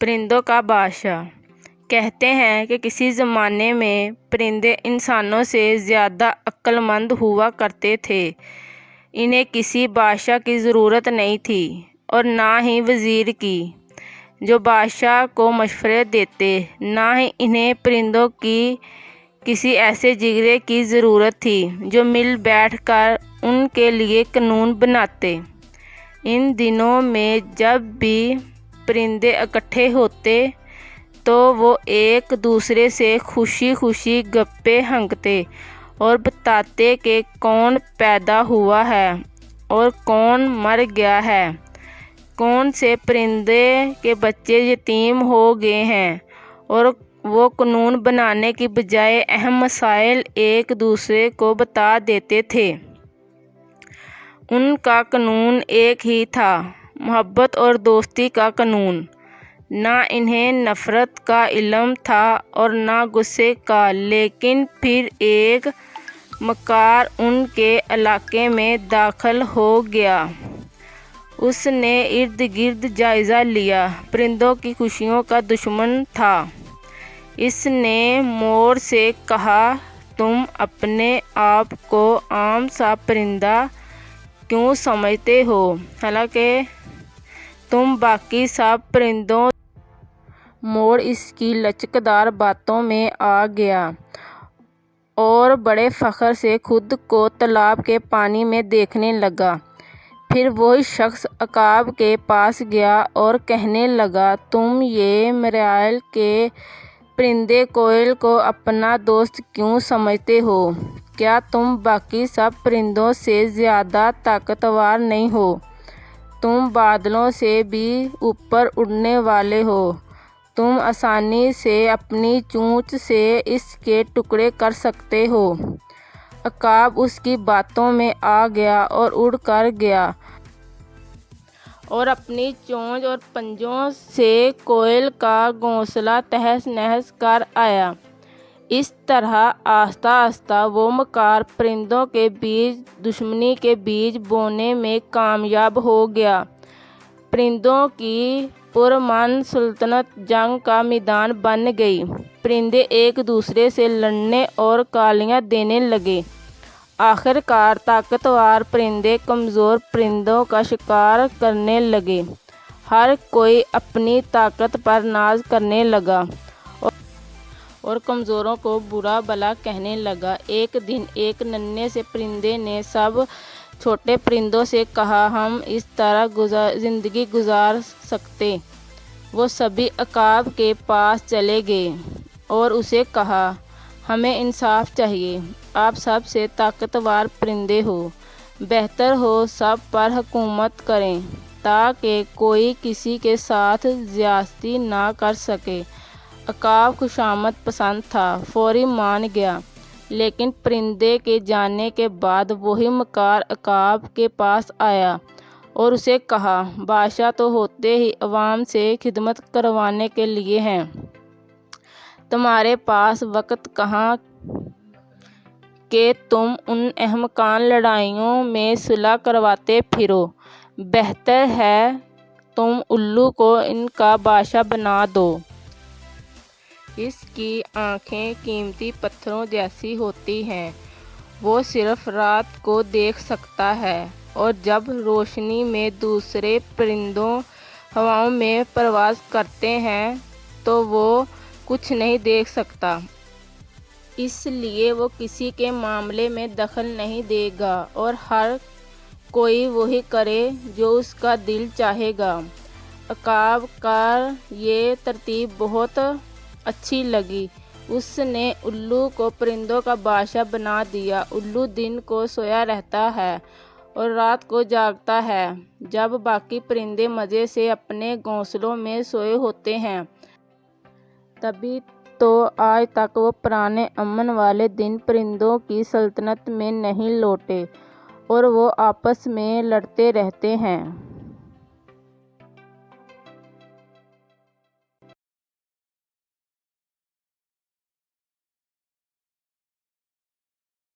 پرندوں کا بادشاہ۔ کہتے ہیں کہ کسی زمانے میں پرندے انسانوں سے زیادہ عقل مند ہوا کرتے تھے۔ انہیں کسی بادشاہ کی ضرورت نہیں تھی اور نہ ہی وزیر کی جو بادشاہ کو مشورے دیتے، نہ ہی انہیں پرندوں کی کسی ایسے جگرے کی ضرورت تھی جو مل بیٹھ کر ان کے لیے قانون بناتے۔ ان دنوں میں جب بھی پرندے اکٹھے ہوتے تو وہ ایک دوسرے سے خوشی خوشی گپیں ہانکتے اور بتاتے کہ کون پیدا ہوا ہے اور کون مر گیا ہے، کون سے پرندے کے بچے یتیم ہو گئے ہیں، اور وہ قانون بنانے کی بجائے اہم مسائل ایک دوسرے کو بتا دیتے تھے۔ ان کا قانون ایک ہی تھا، محبت اور دوستی کا قانون۔ نہ انہیں نفرت کا علم تھا اور نہ غصے کا، لیکن پھر ایک مکار ان کے علاقے میں داخل ہو گیا۔ اس نے ارد گرد جائزہ لیا، پرندوں کی خوشیوں کا دشمن تھا۔ اس نے مور سے کہا، تم اپنے آپ کو عام سا پرندہ کیوں سمجھتے ہو، حالانکہ تم باقی سب پرندوں سے مور اس کی لچکدار باتوں میں آ گیا اور بڑے فخر سے خود کو تالاب کے پانی میں دیکھنے لگا۔ پھر وہی شخص عقاب کے پاس گیا اور کہنے لگا، تم یہ میرال کے پرندے کوئل کو اپنا دوست کیوں سمجھتے ہو؟ کیا تم باقی سب پرندوں سے زیادہ طاقتور نہیں ہو؟ تم بادلوں سے بھی اوپر اڑنے والے ہو، تم آسانی سے اپنی چونچ سے اس کے ٹکڑے کر سکتے ہو۔ عقاب اس کی باتوں میں آ گیا اور اڑ کر گیا اور اپنی چونچ اور پنجوں سے کوئل کا گھونسلہ تہس نہس کر آیا۔ اس طرح آہستہ آہستہ وہ مکار پرندوں کے بیچ دشمنی کے بیج بونے میں کامیاب ہو گیا۔ پرندوں کی پرامن سلطنت جنگ کا میدان بن گئی۔ پرندے ایک دوسرے سے لڑنے اور گالیاں دینے لگے۔ آخر کار طاقتور پرندے کمزور پرندوں کا شکار کرنے لگے۔ ہر کوئی اپنی طاقت پر ناز کرنے لگا اور کمزوروں کو برا بھلا کہنے لگا۔ ایک دن ایک ننھے سے پرندے نے سب چھوٹے پرندوں سے کہا، ہم اس طرح زندگی گزار سکتے؟ وہ سبھی عقاب کے پاس چلے گئے اور اسے کہا، ہمیں انصاف چاہیے، آپ سب سے طاقتور پرندے ہو، بہتر ہو سب پر حکومت کریں تاکہ کوئی کسی کے ساتھ زیادتی نہ کر سکے۔ عقاب خوشامد پسند تھا، فوری مان گیا، لیکن پرندے کے جانے کے بعد وہی مکار عقاب کے پاس آیا اور اسے کہا، بادشاہ تو ہوتے ہی عوام سے خدمت کروانے کے لیے ہیں، تمہارے پاس وقت کہاں کہ تم ان احمقانہ لڑائیوں میں صلح کرواتے پھرو؟ بہتر ہے تم الو کو ان کا بادشاہ بنا دو۔ اس کی آنکھیں قیمتی پتھروں جیسی ہوتی ہیں، وہ صرف رات کو دیکھ سکتا ہے اور جب روشنی میں دوسرے پرندوں ہواؤں میں پرواز کرتے ہیں تو وہ کچھ نہیں دیکھ سکتا۔ اس لیے وہ کسی کے معاملے میں دخل نہیں دے گا اور ہر کوئی وہی کرے جو اس کا دل چاہے گا۔ عقاب کو یہ ترتیب بہت اچھی لگی۔ اس نے الو کو پرندوں کا بادشاہ بنا دیا۔ الو دن کو سویا رہتا ہے اور رات کو جاگتا ہے۔ جب باقی پرندے مزے سے اپنے گھونسلوں میں سوئے ہوتے ہیں، تبھی تو آج تک وہ پرانے امن والے دن پرندوں کی سلطنت میں نہیں لوٹے اور وہ آپس میں لڑتے رہتے ہیں۔